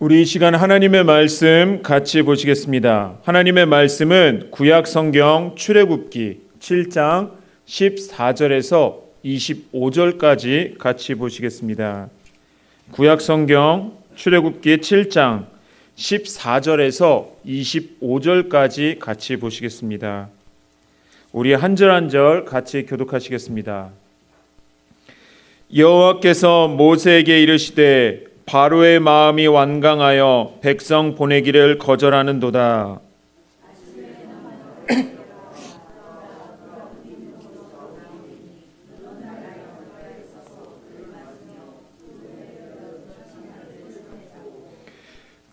우리 이 시간 하나님의 말씀 같이 보시겠습니다. 하나님의 말씀은 구약 성경 출애굽기 7장 14절에서 25절까지 같이 보시겠습니다. 구약 성경 출애굽기 7장 14절에서 25절까지 같이 보시겠습니다. 우리 한 절 한 절 같이 교독하시겠습니다. 여호와께서 모세에게 이르시되 바로의 마음이 완강하여 백성 보내기를 거절하는도다.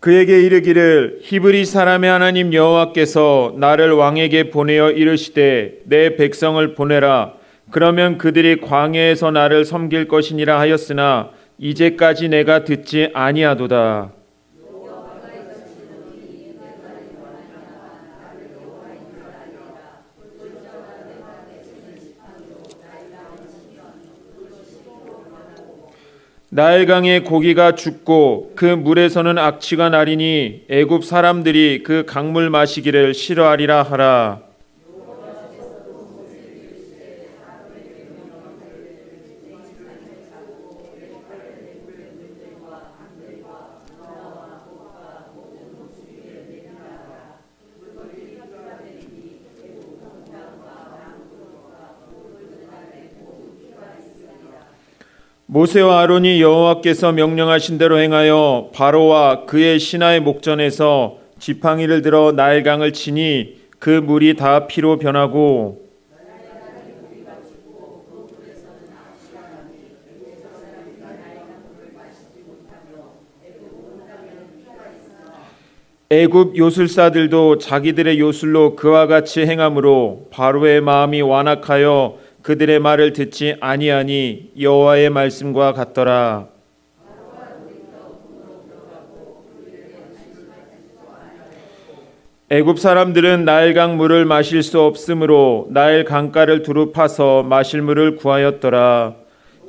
그에게 이르기를 히브리 사람의 하나님 여호와께서 나를 왕에게 보내어 이르시되 내 백성을 보내라. 그러면 그들이 광야에서 나를 섬길 것이니라 하였으나 이제까지 내가 듣지 아니하도다. 나일강에 고기가 죽고 그 물에서는 악취가 나리니 애굽 사람들이 그 강물 마시기를 싫어하리라 하라. 모세와 아론이 여호와께서 명령하신 대로 행하여 바로와 그의 신하의 목전에서 지팡이를 들어 나일강을 치니 그 물이 다 피로 변하고 애굽 요술사들도 자기들의 요술로 그와 같이 행함으로 바로의 마음이 완악하여 그들의 말을 듣지 아니하니 여호와의 말씀과 같더라. 애굽 사람들은 나일강 물을 마실 수 없으므로 나일 강가를 두루 파서 마실 물을 구하였더라.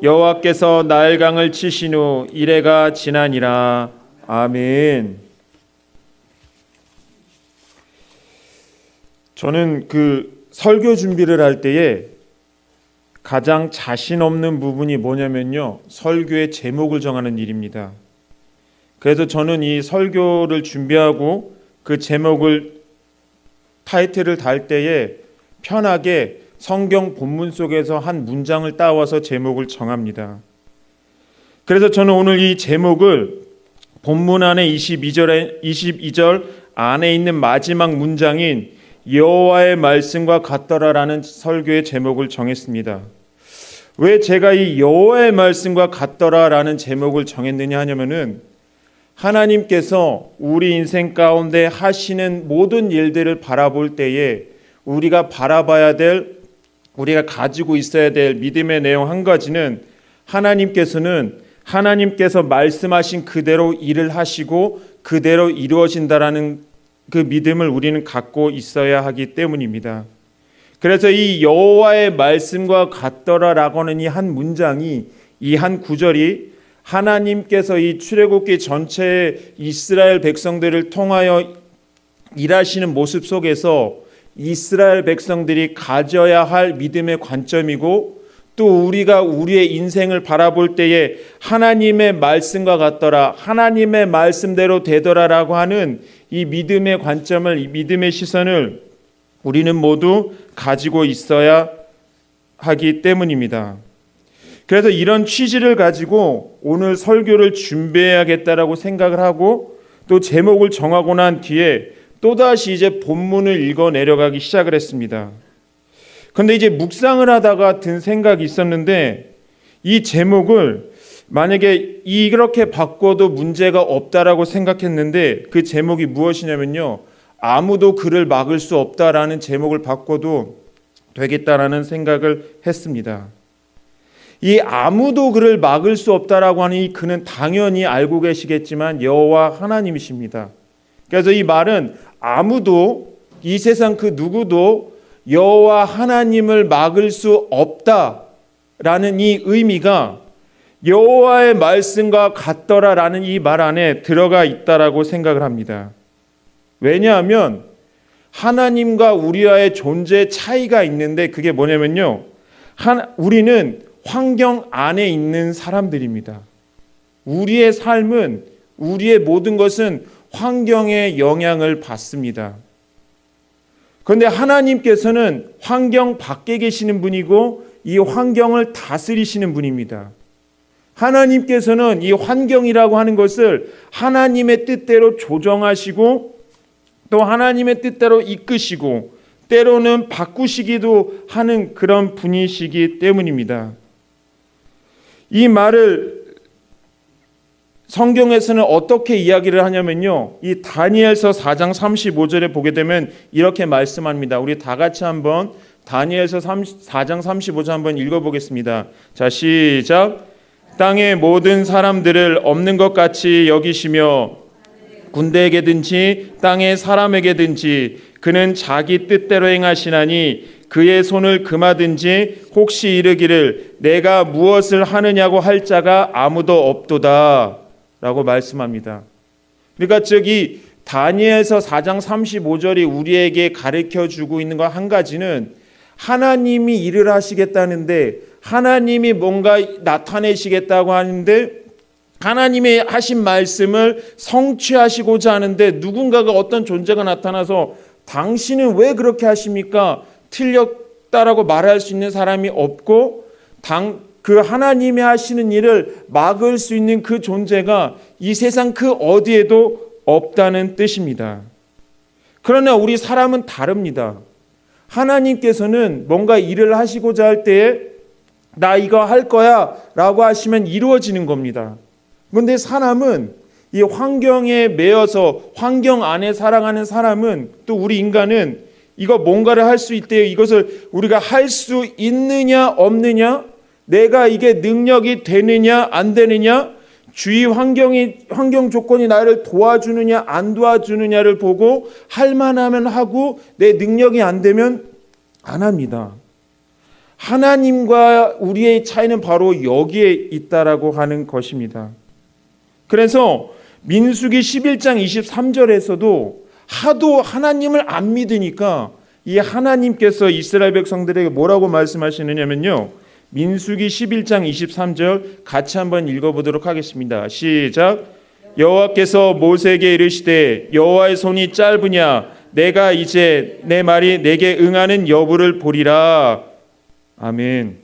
여호와께서 나일강을 치신 후 이레가 지나니라. 아멘. 저는 설교 준비를 할 때에 가장 자신 없는 부분이 뭐냐면요, 설교의 제목을 정하는 일입니다. 그래서 저는 이 설교를 준비하고 그 제목을 타이틀을 달 때에 편하게 성경 본문 속에서 한 문장을 따와서 제목을 정합니다. 그래서 저는 오늘 이 제목을 본문 안에 22절 안에 있는 마지막 문장인 여호와의 말씀과 같더라라는 설교의 제목을 정했습니다. 왜 제가 이 여호와의 말씀과 같더라라는 제목을 정했느냐 하냐면은 하나님께서 우리 인생 가운데 하시는 모든 일들을 바라볼 때에 우리가 바라봐야 될, 우리가 가지고 있어야 될 믿음의 내용 한 가지는 하나님께서 말씀하신 그대로 일을 하시고 그대로 이루어진다라는 그 믿음을 우리는 갖고 있어야 하기 때문입니다. 그래서 이 여호와의 말씀과 같더라라고는 이 한 문장이, 이 한 구절이 하나님께서 이 출애굽기 전체의 이스라엘 백성들을 통하여 일하시는 모습 속에서 이스라엘 백성들이 가져야 할 믿음의 관점이고, 또 우리가 우리의 인생을 바라볼 때에 하나님의 말씀과 같더라, 하나님의 말씀대로 되더라라고 하는 이 믿음의 관점을, 이 믿음의 시선을 우리는 모두 가지고 있어야 하기 때문입니다. 그래서 이런 취지를 가지고 오늘 설교를 준비해야겠다라고 생각을 하고 또 제목을 정하고 난 뒤에 또다시 이제 본문을 읽어 내려가기 시작을 했습니다. 그런데 이제 묵상을 하다가 든 생각이 있었는데, 이 제목을 만약에 이렇게 바꿔도 문제가 없다라고 생각했는데 그 제목이 무엇이냐면요, 아무도 그를 막을 수 없다라는 제목을 바꿔도 되겠다라는 생각을 했습니다. 이 아무도 그를 막을 수 없다라고 하는 이 그는 당연히 알고 계시겠지만 여호와 하나님이십니다. 그래서 이 말은 아무도, 이 세상 그 누구도 여호와 하나님을 막을 수 없다라는 이 의미가 여호와의 말씀과 같더라라는 이 말 안에 들어가 있다라고 생각을 합니다. 왜냐하면 하나님과 우리와의 존재 차이가 있는데 그게 뭐냐면요. 우리는 환경 안에 있는 사람들입니다. 우리의 삶은, 우리의 모든 것은 환경의 영향을 받습니다. 그런데 하나님께서는 환경 밖에 계시는 분이고 이 환경을 다스리시는 분입니다. 하나님께서는 이 환경이라고 하는 것을 하나님의 뜻대로 조정하시고 또 하나님의 뜻대로 이끄시고 때로는 바꾸시기도 하는 그런 분이시기 때문입니다. 이 말을 성경에서는 어떻게 이야기를 하냐면요. 이 다니엘서 4장 35절에 보게 되면 이렇게 말씀합니다. 우리 다 같이 한번 다니엘서 4장 35절 한번 읽어보겠습니다. 자, 시작. 땅의 모든 사람들을 없는 것 같이 여기시며 군대에게든지 땅의 사람에게든지 그는 자기 뜻대로 행하시나니 그의 손을 금하든지 혹시 이르기를 내가 무엇을 하느냐고 할 자가 아무도 없도다 라고 말씀합니다. 그러니까 저기 다니엘서 4장 35절이 우리에게 가르쳐주고 있는 것 한 가지는 하나님이 일을 하시겠다는데 하나님이 뭔가 나타내시겠다고 하는데 하나님의 하신 말씀을 성취하시고자 하는데 누군가가 어떤 존재가 나타나서 당신은 왜 그렇게 하십니까? 틀렸다라고 말할 수 있는 사람이 없고 그 하나님이 하시는 일을 막을 수 있는 그 존재가 이 세상 그 어디에도 없다는 뜻입니다. 그러나 우리 사람은 다릅니다. 하나님께서는 뭔가 일을 하시고자 할 때에 나 이거 할 거야 라고 하시면 이루어지는 겁니다. 그런데 사람은 이 환경에 매여서 환경 안에 살아가는 사람은 또 우리 인간은 이거 뭔가를 할 수 있대요. 이것을 우리가 할 수 있느냐 없느냐, 내가 이게 능력이 되느냐 안 되느냐, 주위 환경 조건이 나를 도와주느냐 안 도와주느냐를 보고 할 만하면 하고 내 능력이 안 되면 안 합니다. 하나님과 우리의 차이는 바로 여기에 있다라고 하는 것입니다. 그래서 민수기 11장 23절에서도 하도 하나님을 안 믿으니까 이 하나님께서 이스라엘 백성들에게 뭐라고 말씀하시느냐면요. 민수기 11장 23절 같이 한번 읽어보도록 하겠습니다. 시작. 여호와께서 모세에게 이르시되 여호와의 손이 짧으냐 내가 이제 내 말이 내게 응하는 여부를 보리라. 아멘.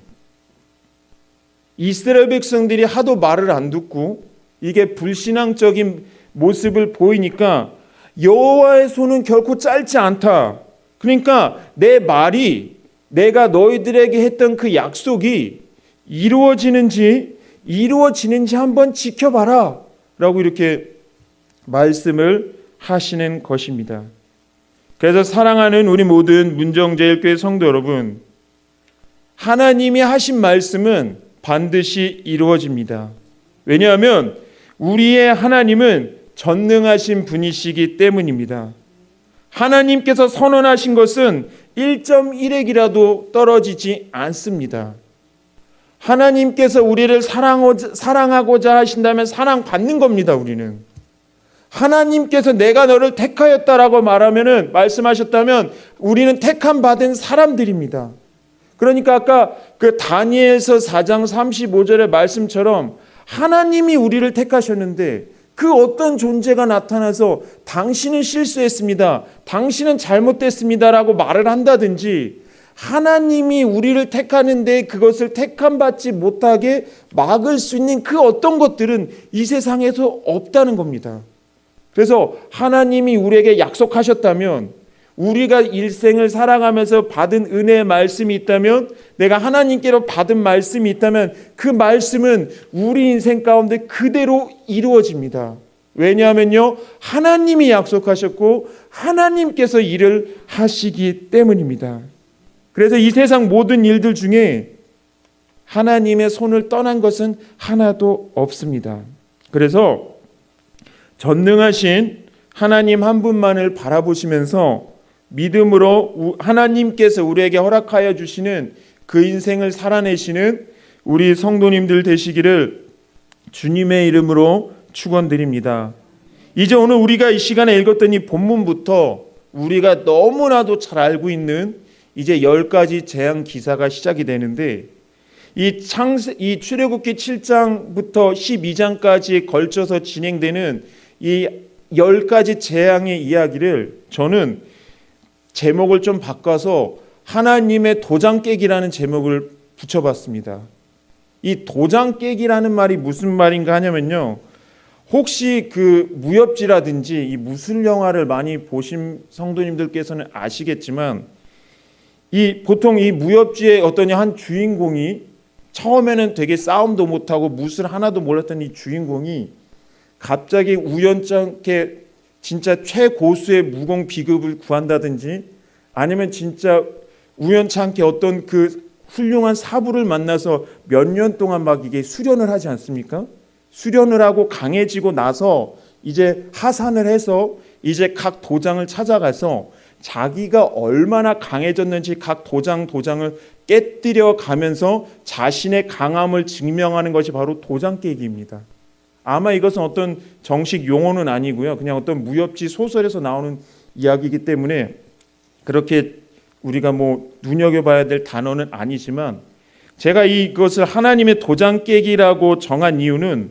이스라엘 백성들이 하도 말을 안 듣고 이게 불신앙적인 모습을 보이니까 여호와의 손은 결코 짧지 않다. 그러니까 내 말이 내가 너희들에게 했던 그 약속이 이루어지는지 한번 지켜봐라 라고 이렇게 말씀을 하시는 것입니다. 그래서 사랑하는 우리 모든 문정제일교회 성도 여러분, 하나님이 하신 말씀은 반드시 이루어집니다. 왜냐하면 우리의 하나님은 전능하신 분이시기 때문입니다. 하나님께서 선언하신 것은 1.1핵이라도 떨어지지 않습니다. 하나님께서 우리를 사랑하고자 하신다면 사랑받는 겁니다. 우리는 하나님께서 내가 너를 택하였다라고 말씀하셨다면 우리는 택함 받은 사람들입니다. 그러니까 아까 그 다니엘서 4장 35절의 말씀처럼 하나님이 우리를 택하셨는데 그 어떤 존재가 나타나서 당신은 실수했습니다, 당신은 잘못됐습니다라고 말을 한다든지 하나님이 우리를 택하는데 그것을 택함받지 못하게 막을 수 있는 그 어떤 것들은 이 세상에서 없다는 겁니다. 그래서 하나님이 우리에게 약속하셨다면, 우리가 일생을 살아가면서 받은 은혜의 말씀이 있다면, 내가 하나님께로 받은 말씀이 있다면 그 말씀은 우리 인생 가운데 그대로 이루어집니다. 왜냐하면요, 하나님이 약속하셨고 하나님께서 일을 하시기 때문입니다. 그래서 이 세상 모든 일들 중에 하나님의 손을 떠난 것은 하나도 없습니다. 그래서 전능하신 하나님 한 분만을 바라보시면서 믿음으로 하나님께서 우리에게 허락하여 주시는 그 인생을 살아내시는 우리 성도님들 되시기를 주님의 이름으로 축원드립니다. 이제 오늘 우리가 이 시간에 읽었던 이 본문부터 우리가 너무나도 잘 알고 있는 이제 10가지 재앙 기사가 시작이 되는데, 이 출애굽기 7장부터 12장까지 걸쳐서 진행되는 이 10가지 재앙의 이야기를 저는 제목을 좀 바꿔서 하나님의 도장 깨기라는 제목을 붙여봤습니다. 이 도장 깨기라는 말이 무슨 말인가 하냐면요, 혹시 그 무협지라든지 이 무술 영화를 많이 보신 성도님들께서는 아시겠지만, 이 보통 이 무협지의 어떤 한 주인공이 처음에는 되게 싸움도 못하고 무술 하나도 몰랐던 이 주인공이 갑자기 우연찮게 진짜 최고수의 무공 비급을 구한다든지, 아니면 진짜 우연찮게 어떤 그 훌륭한 사부를 만나서 몇 년 동안 막 이게 수련을 하지 않습니까? 수련을 하고 강해지고 나서 이제 하산을 해서 이제 각 도장을 찾아가서 자기가 얼마나 강해졌는지 각 도장을 깨뜨려 가면서 자신의 강함을 증명하는 것이 바로 도장 깨기입니다. 아마 이것은 어떤 정식 용어는 아니고요, 그냥 어떤 무협지 소설에서 나오는 이야기이기 때문에 그렇게 우리가 뭐 눈여겨봐야 될 단어는 아니지만, 제가 이것을 하나님의 도장 깨기라고 정한 이유는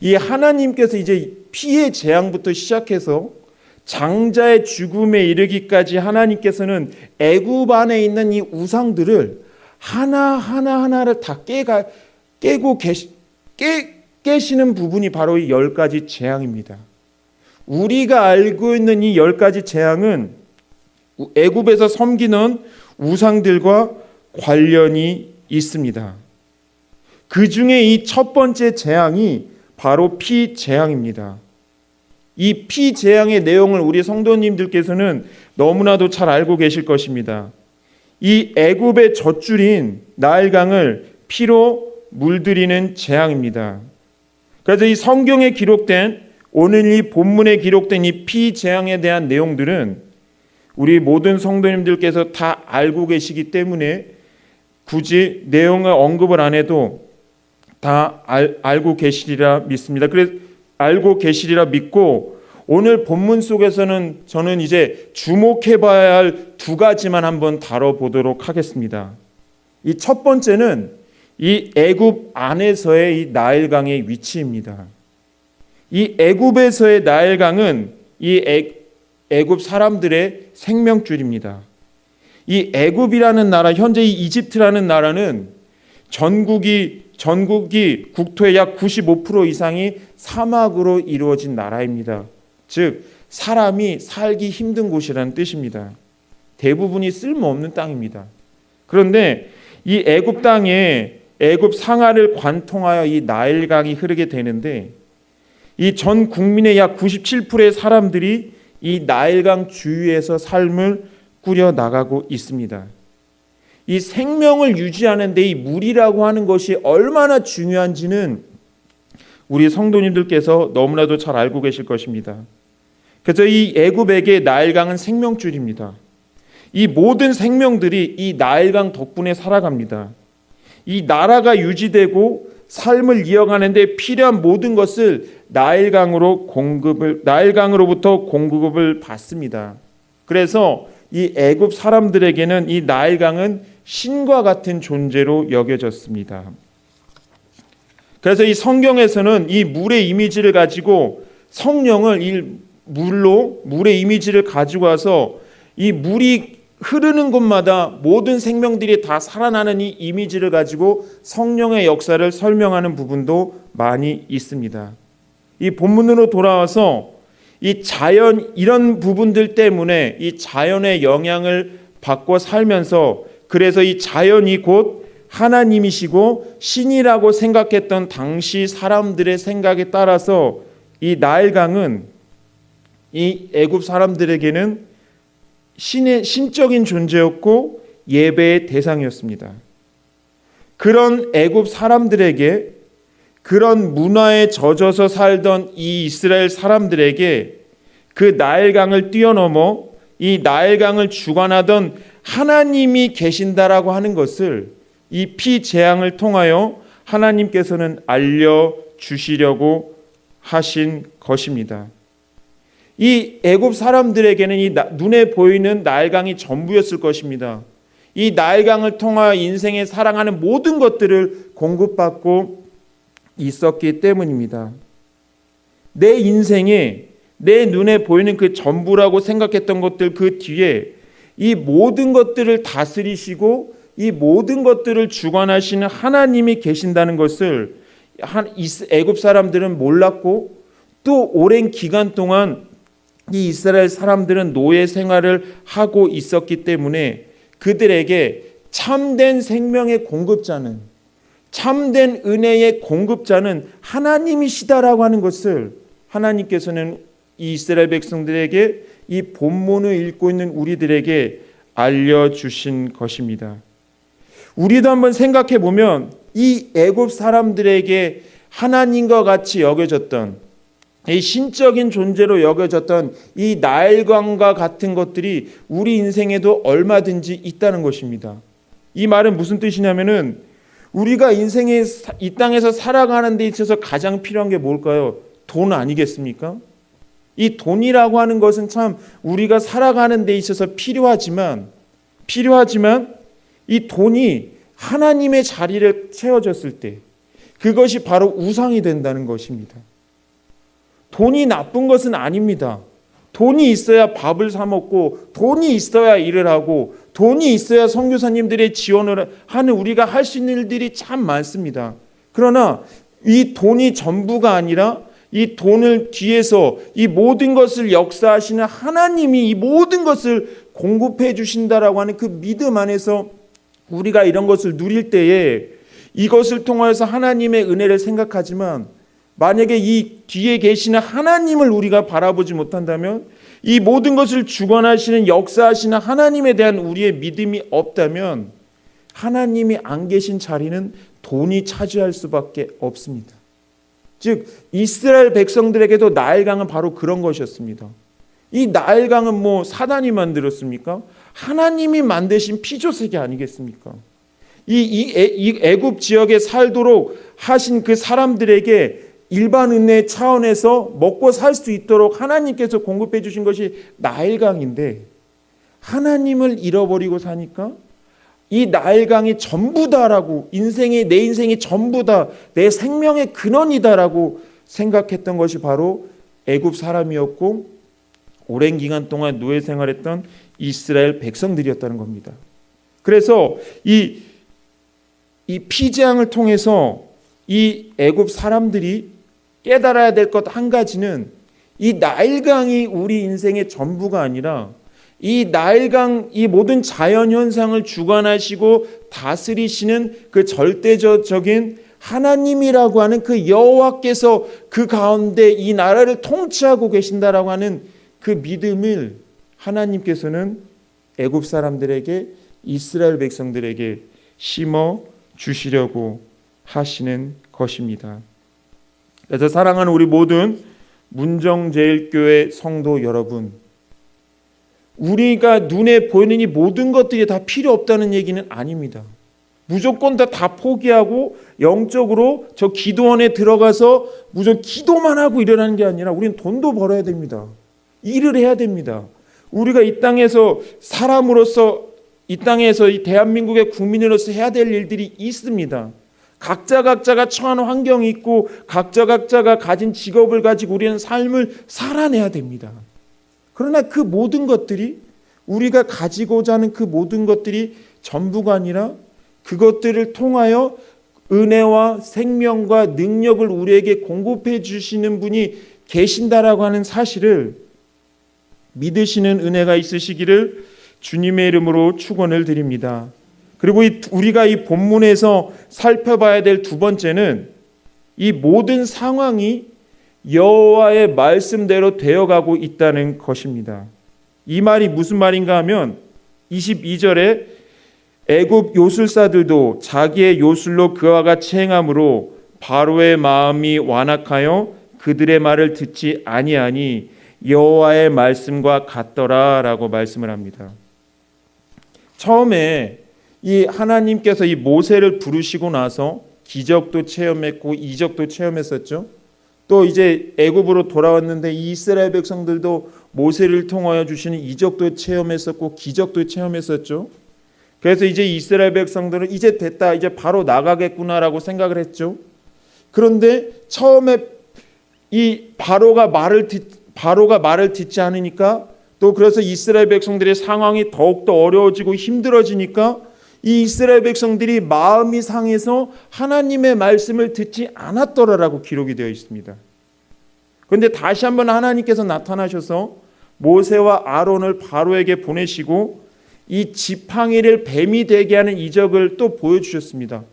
이 하나님께서 이제 피의 재앙부터 시작해서 장자의 죽음에 이르기까지 하나님께서는 애굽 안에 있는 이 우상들을 하나하나를 다 깨시는 부분이 바로 이 10가지 재앙입니다. 우리가 알고 있는 이 10가지 재앙은 애굽에서 섬기는 우상들과 관련이 있습니다. 그 중에 이 첫 번째 재앙이 바로 피 재앙입니다. 이 피 재앙의 내용을 우리 성도님들께서는 너무나도 잘 알고 계실 것입니다. 이 애굽의 젖줄인 나일강을 피로 물들이는 재앙입니다. 그래서 이 성경에 기록된, 오늘 이 본문에 기록된 이 피 재앙에 대한 내용들은 우리 모든 성도님들께서 다 알고 계시기 때문에 굳이 내용을 언급을 안 해도 다 알고 계시리라 믿습니다. 그래서 알고 계시리라 믿고, 오늘 본문 속에서는 저는 이제 주목해 봐야 할 2가지만 한번 다뤄보도록 하겠습니다. 이 첫 번째는 이 애굽 안에서의 이 나일강의 위치입니다. 이 애굽에서의 나일강은 이 애굽 사람들의 생명줄입니다. 이 애굽이라는 나라, 현재 이 이집트라는 나라는 전국이 국토의 약 95% 이상이 사막으로 이루어진 나라입니다. 즉 사람이 살기 힘든 곳이라는 뜻입니다. 대부분이 쓸모없는 땅입니다. 그런데 이 애굽 땅에 애굽 상하를 관통하여 이 나일강이 흐르게 되는데, 이 전 국민의 약 97%의 사람들이 이 나일강 주위에서 삶을 꾸려 나가고 있습니다. 이 생명을 유지하는 데 이 물이라고 하는 것이 얼마나 중요한지는 우리 성도님들께서 너무나도 잘 알고 계실 것입니다. 그래서 이 애굽에게 나일강은 생명줄입니다. 이 모든 생명들이 이 나일강 덕분에 살아갑니다. 이 나라가 유지되고 삶을 이어가는 데 필요한 모든 것을 나일강으로부터 공급을 받습니다. 그래서 이 애굽 사람들에게는 이 나일강은 신과 같은 존재로 여겨졌습니다. 그래서 이 성경에서는 이 물의 이미지를 가지고 성령을 이 물의 이미지를 가지고 와서 이 물이 흐르는 곳마다 모든 생명들이 다 살아나는 이 이미지를 가지고 성령의 역사를 설명하는 부분도 많이 있습니다. 이 본문으로 돌아와서 이 자연, 이런 부분들 때문에 이 자연의 영향을 받고 살면서, 그래서 이 자연이 곧 하나님이시고 신이라고 생각했던 당시 사람들의 생각에 따라서 이 나일강은 이 애굽 사람들에게는 신적인 존재였고 예배의 대상이었습니다. 그런 애굽 사람들에게, 그런 문화에 젖어서 살던 이 이스라엘 사람들에게 그 나일강을 뛰어넘어 이 나일강을 주관하던 하나님이 계신다라고 하는 것을 이 피 재앙을 통하여 하나님께서는 알려주셨습니다. 주시려고 하신 것입니다. 이 애굽 사람들에게는 이 눈에 보이는 나일강이 전부였을 것입니다. 이 나일강을 통하여 인생에 사랑하는 모든 것들을 공급받고 있었기 때문입니다. 내 인생에 내 눈에 보이는 그 전부라고 생각했던 것들 그 뒤에 이 모든 것들을 다스리시고 이 모든 것들을 주관하시는 하나님이 계신다는 것을 애굽 사람들은 몰랐고, 또 오랜 기간 동안 이 이스라엘 사람들은 노예 생활을 하고 있었기 때문에 그들에게 참된 생명의 공급자는, 참된 은혜의 공급자는 하나님이시다라고 하는 것을 하나님께서는 이 이스라엘 백성들에게, 이 본문을 읽고 있는 우리들에게 알려주신 것입니다. 우리도 한번 생각해 보면 이 애굽 사람들에게 하나님과 같이 여겨졌던, 이 신적인 존재로 여겨졌던 이 나일강과 같은 것들이 우리 인생에도 얼마든지 있다는 것입니다. 이 말은 무슨 뜻이냐면은 우리가 인생에 이 땅에서 살아가는 데 있어서 가장 필요한 게 뭘까요? 돈 아니겠습니까? 이 돈이라고 하는 것은 참 우리가 살아가는 데 있어서 필요하지만 이 돈이 하나님의 자리를 채워줬을 때 그것이 바로 우상이 된다는 것입니다. 돈이 나쁜 것은 아닙니다. 돈이 있어야 밥을 사 먹고, 돈이 있어야 일을 하고, 돈이 있어야 선교사님들의 지원을 하는 우리가 할 수 있는 일들이 참 많습니다. 그러나 이 돈이 전부가 아니라 이 돈을 뒤에서 이 모든 것을 역사하시는 하나님이 이 모든 것을 공급해 주신다라고 하는 그 믿음 안에서 우리가 이런 것을 누릴 때에 이것을 통하여서 하나님의 은혜를 생각하지만, 만약에 이 뒤에 계시는 하나님을 우리가 바라보지 못한다면, 이 모든 것을 주관하시는 역사하시는 하나님에 대한 우리의 믿음이 없다면 하나님이 안 계신 자리는 돈이 차지할 수밖에 없습니다. 즉 이스라엘 백성들에게도 나일강은 바로 그런 것이었습니다. 이 나일강은 뭐 사단이 만들었습니까? 하나님이 만드신 피조세계 아니겠습니까? 이 애굽 지역에 살도록 하신 그 사람들에게 일반 은혜 차원에서 먹고 살 수 있도록 하나님께서 공급해 주신 것이 나일강인데, 하나님을 잃어버리고 사니까 이 나일강이 전부다라고, 내 인생이 전부다, 내 생명의 근원이다라고 생각했던 것이 바로 애굽 사람이었고 오랜 기간 동안 노예 생활했던 이스라엘 백성들이었다는 겁니다. 그래서 이 피재앙을 통해서 이 애굽 사람들이 깨달아야 될 것 한 가지는, 이 나일강이 우리 인생의 전부가 아니라 이 나일강, 이 모든 자연 현상을 주관하시고 다스리시는 그 절대적인 하나님이라고 하는 그 여호와께서 그 가운데 이 나라를 통치하고 계신다라고 하는 그 믿음을 하나님께서는 애굽 사람들에게, 이스라엘 백성들에게 심어 주시려고 하시는 것입니다. 그래서 사랑하는 우리 모든 문정제일교회 성도 여러분, 우리가 눈에 보이는 이 모든 것들이 다 필요 없다는 얘기는 아닙니다. 무조건 다 포기하고 영적으로 저 기도원에 들어가서 무조건 기도만 하고 일어나는 게 아니라 우리는 돈도 벌어야 됩니다. 일을 해야 됩니다. 우리가 이 땅에서 사람으로서, 이 땅에서 이 대한민국의 국민으로서 해야 될 일들이 있습니다. 각자가 처한 환경이 있고 각자가 가진 직업을 가지고 우리는 삶을 살아내야 됩니다. 그러나 그 모든 것들이, 우리가 가지고자 하는 그 모든 것들이 전부가 아니라 그것들을 통하여 은혜와 생명과 능력을 우리에게 공급해 주시는 분이 계신다라고 하는 사실을 믿으시는 은혜가 있으시기를 주님의 이름으로 축원을 드립니다. 그리고 우리가 이 본문에서 살펴봐야 될 두 번째는, 이 모든 상황이 여호와의 말씀대로 되어가고 있다는 것입니다. 이 말이 무슨 말인가 하면 22절에 애굽 요술사들도 자기의 요술로 그와 같이 행함으로 바로의 마음이 완악하여 그들의 말을 듣지 아니하니 여호와의 말씀과 같더라라고 말씀을 합니다. 처음에 이 하나님께서 이 모세를 부르시고 나서 기적도 체험했고 이적도 체험했었죠. 또 이제 애굽으로 돌아왔는데 이 이스라엘 백성들도 모세를 통하여 주시는 이적도 체험했었고 기적도 체험했었죠. 그래서 이제 이스라엘 백성들은 이제 됐다, 이제 바로 나가겠구나라고 생각을 했죠. 그런데 처음에 이 바로가 말을 듣지 않으니까, 또 그래서 이스라엘 백성들의 상황이 더욱더 어려워지고 힘들어지니까 이 이스라엘 백성들이 마음이 상해서 하나님의 말씀을 듣지 않았더라라고 기록이 되어 있습니다. 그런데 다시 한번 하나님께서 나타나셔서 모세와 아론을 바로에게 보내시고 이 지팡이를 뱀이 되게 하는 이적을 또 보여주셨습니다.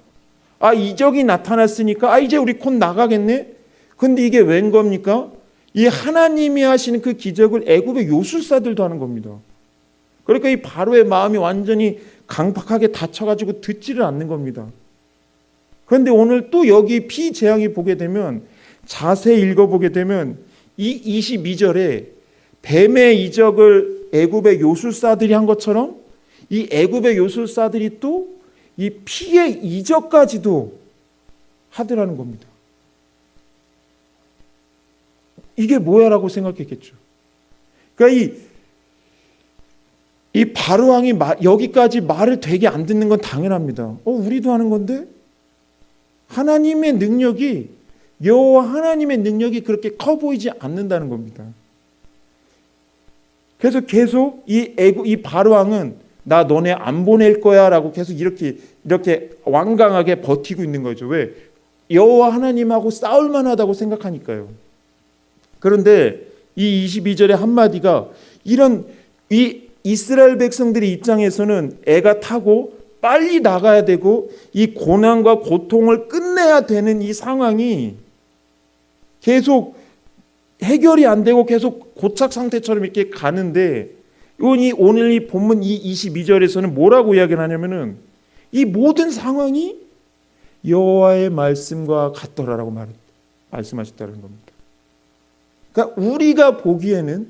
이적이 나타났으니까 이제 우리 곧 나가겠네. 근데 이게 웬 겁니까? 이 하나님이 하시는 그 기적을 애굽의 요술사들도 하는 겁니다. 그러니까 이 바로의 마음이 완전히 강팍하게 닫혀가지고 듣지를 않는 겁니다. 그런데 오늘 또 여기 피재앙이 보게 되면, 자세히 읽어보게 되면 이 22절에 뱀의 이적을 애굽의 요술사들이 한 것처럼 이 애굽의 요술사들이 또 이 피의 이적까지도 하더라는 겁니다. 이게 뭐야라고 생각했겠죠. 그러니까 이 바로왕이 여기까지 말을 되게 안 듣는 건 당연합니다. 우리도 하는 건데 하나님의 능력이, 여호와 하나님의 능력이 그렇게 커 보이지 않는다는 겁니다. 그래서 계속 이 바로왕은 나 너네 안 보낼 거야라고 계속 이렇게 완강하게 버티고 있는 거죠. 왜? 여호와 하나님하고 싸울 만하다고 생각하니까요. 그런데 이 22절의 한마디가 이런 이 이스라엘 백성들의 입장에서는 애가 타고 빨리 나가야 되고 이 고난과 고통을 끝내야 되는 이 상황이 계속 해결이 안 되고 계속 고착 상태처럼 이렇게 가는데, 오늘 이 본문 이 22절에서는 뭐라고 이야기를 하냐면은 이 모든 상황이 여호와의 말씀과 같더라라고 말씀하셨다는 겁니다. 그러니까 우리가 보기에는,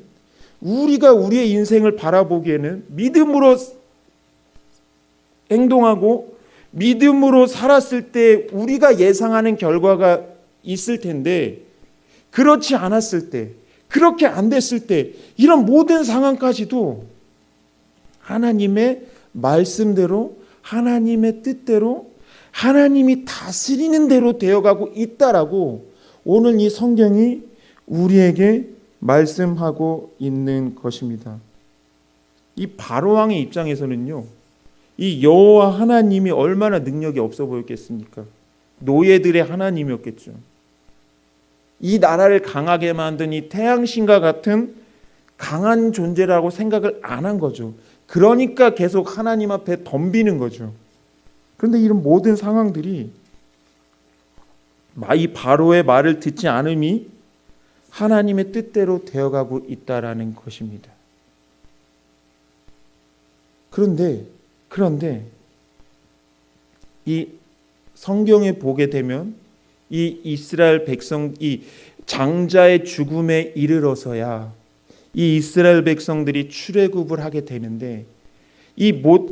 우리가 우리의 인생을 바라보기에는 믿음으로 행동하고 믿음으로 살았을 때 우리가 예상하는 결과가 있을 텐데, 그렇지 않았을 때, 그렇게 안 됐을 때, 이런 모든 상황까지도 하나님의 말씀대로, 하나님의 뜻대로, 하나님이 다스리는 대로 되어가고 있다라고 오늘 이 성경이 우리에게 말씀하고 있는 것입니다. 이 바로왕의 입장에서는요, 이 여호와 하나님이 얼마나 능력이 없어 보였겠습니까? 노예들의 하나님이었겠죠. 이 나라를 강하게 만든 이 태양신과 같은 강한 존재라고 생각을 안 한 거죠. 그러니까 계속 하나님 앞에 덤비는 거죠. 그런데 이런 모든 상황들이 이 바로의 말을 듣지 않음이 하나님의 뜻대로 되어가고 있다라는 것입니다. 그런데 이 성경에 보게 되면 이 이스라엘 백성, 이 장자의 죽음에 이르러서야 이 이스라엘 백성들이 출애굽을 하게 되는데,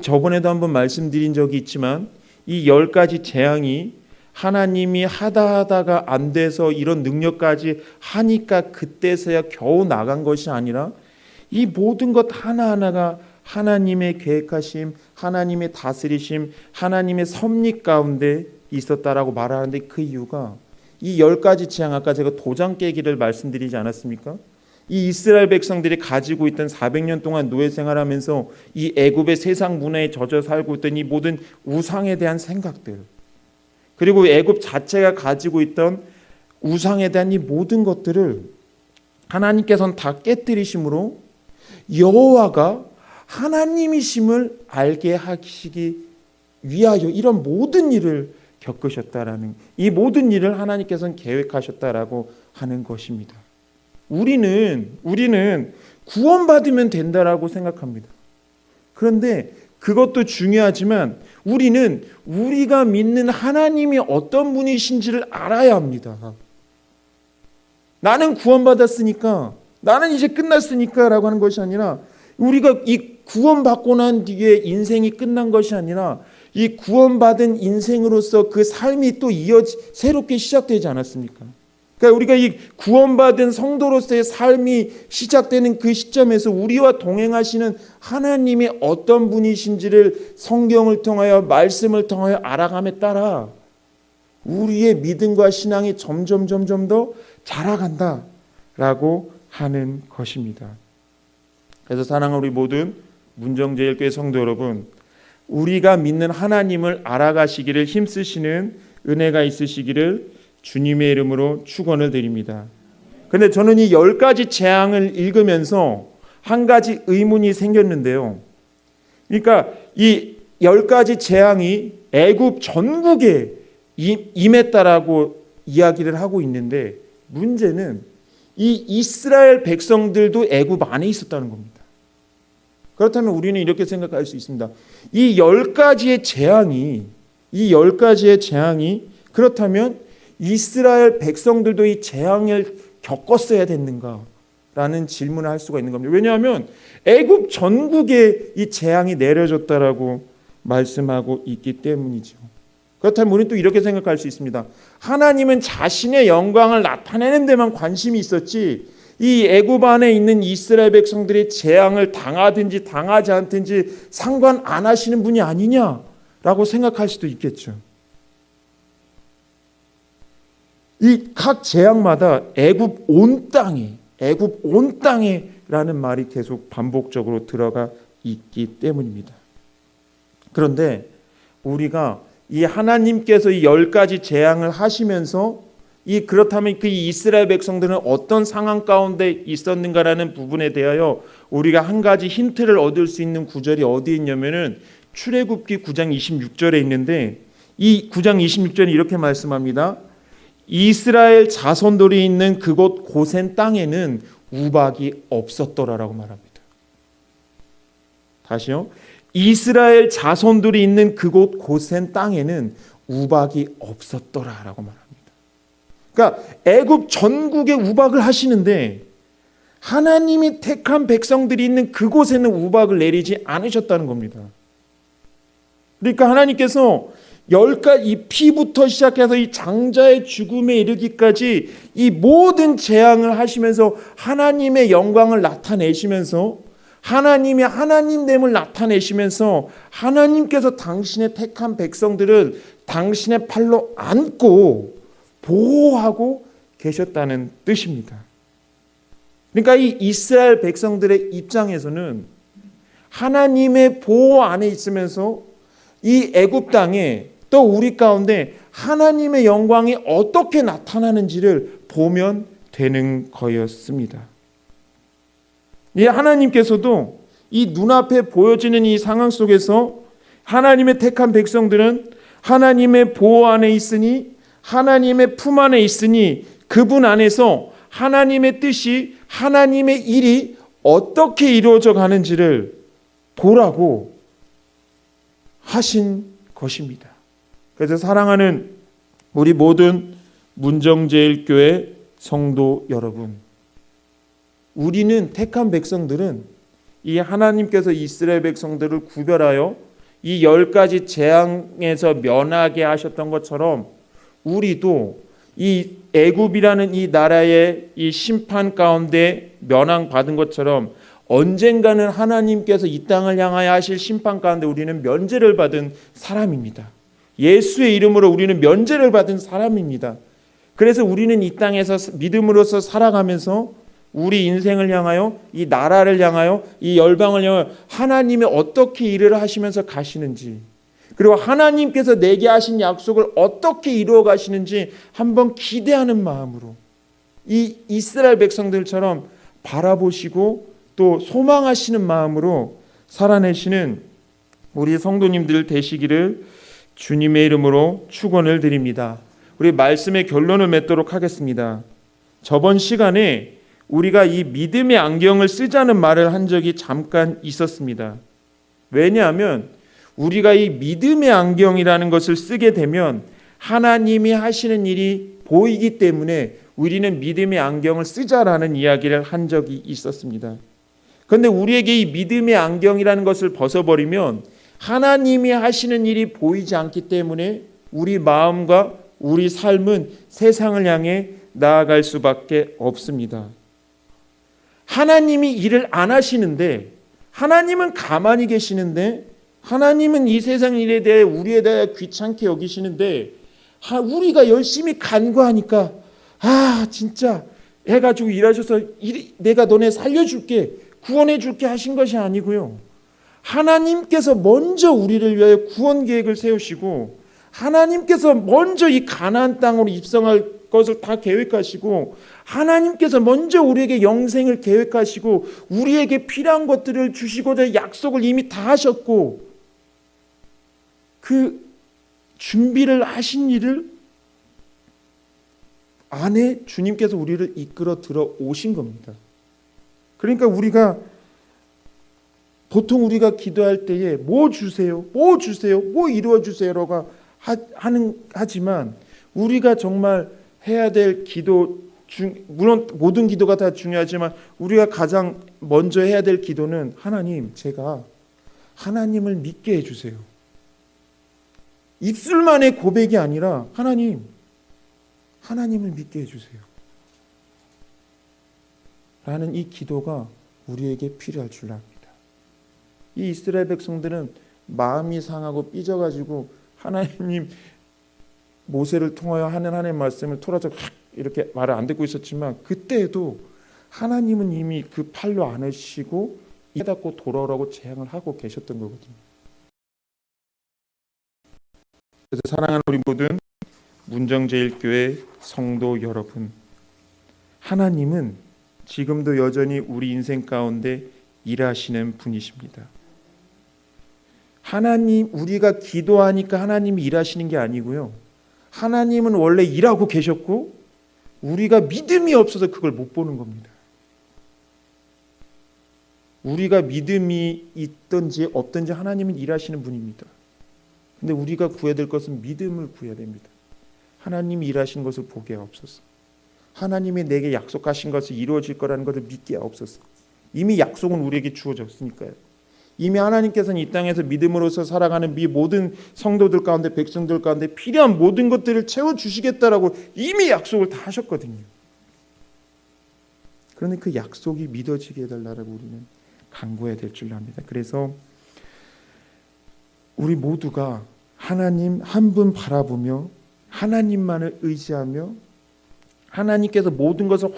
저번에도 한번 말씀드린 적이 있지만 이 10가지 재앙이 하나님이 하다가 안 돼서 이런 능력까지 하니까 그때서야 겨우 나간 것이 아니라 이 모든 것 하나하나가 하나님의 계획하심, 하나님의 다스리심, 하나님의 섭리 가운데 있었다라고 말하는데, 그 이유가 이 10가지 재앙, 아까 제가 도장 깨기를 말씀드리지 않았습니까? 이 이스라엘 백성들이 가지고 있던 400년 동안 노예 생활하면서 이 애굽의 세상 문화에 젖어 살고 있던 이 모든 우상에 대한 생각들, 그리고 애굽 자체가 가지고 있던 우상에 대한 이 모든 것들을 하나님께서는 다 깨뜨리심으로 여호와가 하나님이심을 알게 하시기 위하여 이런 모든 일을 겪으셨다라는, 이 모든 일을 하나님께서는 계획하셨다라고 하는 것입니다. 우리는 구원받으면 된다라고 생각합니다. 그런데 그것도 중요하지만 우리는 우리가 믿는 하나님이 어떤 분이신지를 알아야 합니다. 나는 구원받았으니까, 나는 이제 끝났으니까 라고 하는 것이 아니라, 우리가 이 구원받고 난 뒤에 인생이 끝난 것이 아니라 이 구원받은 인생으로서 그 삶이 또 새롭게 시작되지 않았습니까? 그러니까 우리가 이 구원받은 성도로서의 삶이 시작되는 그 시점에서 우리와 동행하시는 하나님이 어떤 분이신지를 성경을 통하여 말씀을 통하여 알아감에 따라 우리의 믿음과 신앙이 점점 더 자라간다라고 하는 것입니다. 그래서 사랑하는 우리 모든 문정제일교회 성도 여러분, 우리가 믿는 하나님을 알아가시기를 힘쓰시는 은혜가 있으시기를 주님의 이름으로 축원을 드립니다. 그런데 저는 이 10가지 재앙을 읽으면서 한 가지 의문이 생겼는데요. 그러니까 이 10가지 재앙이 애굽 전국에 임했다라고 이야기를 하고 있는데, 문제는 이 이스라엘 백성들도 애굽 안에 있었다는 겁니다. 그렇다면 우리는 이렇게 생각할 수 있습니다. 이 10가지의 재앙이 그렇다면 이스라엘 백성들도 이 재앙을 겪었어야 됐는가라는 질문을 할 수가 있는 겁니다. 왜냐하면 애굽 전국에 이 재앙이 내려졌다라고 말씀하고 있기 때문이죠. 그렇다면 우리는 또 이렇게 생각할 수 있습니다. 하나님은 자신의 영광을 나타내는 데만 관심이 있었지, 이 애굽 안에 있는 이스라엘 백성들이 재앙을 당하든지 당하지 않든지 상관 안 하시는 분이 아니냐라고 생각할 수도 있겠죠. 이 각 재앙마다 애굽 온 땅에라는 말이 계속 반복적으로 들어가 있기 때문입니다. 그런데 우리가 이 하나님께서 이 10가지 재앙을 하시면서 그렇다면 그 이스라엘 백성들은 어떤 상황 가운데 있었는가라는 부분에 대하여 우리가 한 가지 힌트를 얻을 수 있는 구절이 어디에 있냐면은 출애굽기 9장 26절에 있는데, 이 9장 26절이 이렇게 말씀합니다. 이스라엘 자손들이 있는 그곳 고센 땅에는 우박이 없었더라라고 말합니다. 다시요. 이스라엘 자손들이 있는 그곳 고센 땅에는 우박이 없었더라라고 말합니다. 그러니까 애굽 전국에 우박을 하시는데 하나님이 택한 백성들이 있는 그곳에는 우박을 내리지 않으셨다는 겁니다. 그러니까 하나님께서 10가지 이 피부터 시작해서 이 장자의 죽음에 이르기까지 이 모든 재앙을 하시면서 하나님의 영광을 나타내시면서 하나님의 하나님됨을 나타내시면서 하나님께서 당신의 택한 백성들을 당신의 팔로 안고 보호하고 계셨다는 뜻입니다. 그러니까 이 이스라엘 백성들의 입장에서는 하나님의 보호 안에 있으면서 이 애굽 땅에 또 우리 가운데 하나님의 영광이 어떻게 나타나는지를 보면 되는 거였습니다. 이 하나님께서도 이 눈앞에 보여지는 이 상황 속에서 하나님의 택한 백성들은 하나님의 보호 안에 있으니, 하나님의 품 안에 있으니 그분 안에서 하나님의 뜻이, 하나님의 일이 어떻게 이루어져 가는지를 보라고 하신 것입니다. 그래서 사랑하는 우리 모든 문정제일교회 성도 여러분, 우리는 택한 백성들은 이 하나님께서 이스라엘 백성들을 구별하여 이 10가지 재앙에서 면하게 하셨던 것처럼 우리도 이 애굽이라는 이 나라의 이 심판 가운데 면항받은 것처럼 언젠가는 하나님께서 이 땅을 향하여 하실 심판 가운데 우리는 면제를 받은 사람입니다. 예수의 이름으로 우리는 면제를 받은 사람입니다. 그래서 우리는 이 땅에서 믿음으로서 살아가면서 우리 인생을 향하여, 이 나라를 향하여, 이 열방을 향하여 하나님이 어떻게 일을 하시면서 가시는지, 그리고 하나님께서 내게 하신 약속을 어떻게 이루어 가시는지 한번 기대하는 마음으로 이 이스라엘 백성들처럼 바라보시고 또 소망하시는 마음으로 살아내시는 우리 성도님들 되시기를 주님의 이름으로 축원을 드립니다. 우리 말씀의 결론을 맺도록 하겠습니다. 저번 시간에 우리가 이 믿음의 안경을 쓰자는 말을 한 적이 잠깐 있었습니다. 왜냐하면 우리가 이 믿음의 안경이라는 것을 쓰게 되면 하나님이 하시는 일이 보이기 때문에 우리는 믿음의 안경을 쓰자라는 이야기를 한 적이 있었습니다. 그런데 우리에게 이 믿음의 안경이라는 것을 벗어버리면 하나님이 하시는 일이 보이지 않기 때문에 우리 마음과 우리 삶은 세상을 향해 나아갈 수밖에 없습니다. 하나님이 일을 안 하시는데, 하나님은 가만히 계시는데, 하나님은 이 세상 일에 대해 우리에 대해 귀찮게 여기시는데, 우리가 열심히 간구하니까 진짜 해가지고 일하셔서 내가 너네 살려줄게, 구원해줄게 하신 것이 아니고요. 하나님께서 먼저 우리를 위하여 구원 계획을 세우시고, 하나님께서 먼저 이 가나안 땅으로 입성할 것을 다 계획하시고, 하나님께서 먼저 우리에게 영생을 계획하시고, 우리에게 필요한 것들을 주시고자 약속을 이미 다 하셨고, 그 준비를 하신 일을 안에 주님께서 우리를 이끌어 들어 오신 겁니다. 그러니까 우리가 보통 우리가 기도할 때에 뭐 주세요, 뭐 주세요, 뭐 이루어 주세요라고 하지만, 우리가 정말 해야 될 기도 물론 모든 기도가 다 중요하지만 우리가 가장 먼저 해야 될 기도는, 하나님, 제가 하나님을 믿게 해주세요. 입술만의 고백이 아니라 하나님을 믿게 해주세요 라는 이 기도가 우리에게 필요할 줄 압니다. 이 이스라엘 백성들은 마음이 상하고 삐져가지고 하나님, 모세를 통하여 하는 하나님의 말씀을 토라져 이렇게 말을 안 듣고 있었지만, 그때에도 하나님은 이미 그 팔로 안으시고 깨닫고 돌아오라고 제안을 하고 계셨던 거거든요. 그래서 사랑하는 우리 모든 문정제일교회 성도 여러분, 하나님은 지금도 여전히 우리 인생 가운데 일하시는 분이십니다. 하나님, 우리가 기도하니까 하나님이 일하시는 게 아니고요, 하나님은 원래 일하고 계셨고 우리가 믿음이 없어서 그걸 못 보는 겁니다. 우리가 믿음이 있든지 없든지 하나님은 일하시는 분입니다. 근데 우리가 구해야 될 것은 믿음을 구해야 됩니다. 하나님이 일하신 것을 보게 하옵소서. 하나님이 내게 약속하신 것이 이루어질 거라는 것을 믿게 하옵소서. 이미 약속은 우리에게 주어졌으니까요. 이미 하나님께서는 이 땅에서 믿음으로서 살아가는 모든 성도들 가운데, 백성들 가운데 필요한 모든 것들을 채워주시겠다라고 이미 약속을 다 하셨거든요. 그런데 그 약속이 믿어지게 해달라고 우리는 간구해야 될 줄 압니다. 그래서 우리 모두가 하나님 한 분 바라보며 하나님만을 의지하며 하나님께서 모든 것을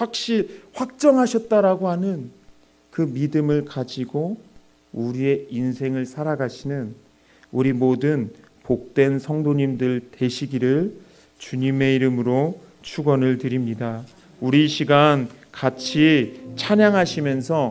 확정하셨다라고 하는 그 믿음을 가지고 우리의 인생을 살아가시는 우리 모든 복된 성도님들 되시기를 주님의 이름으로 축원을 드립니다. 우리 이 시간 같이 찬양하시면서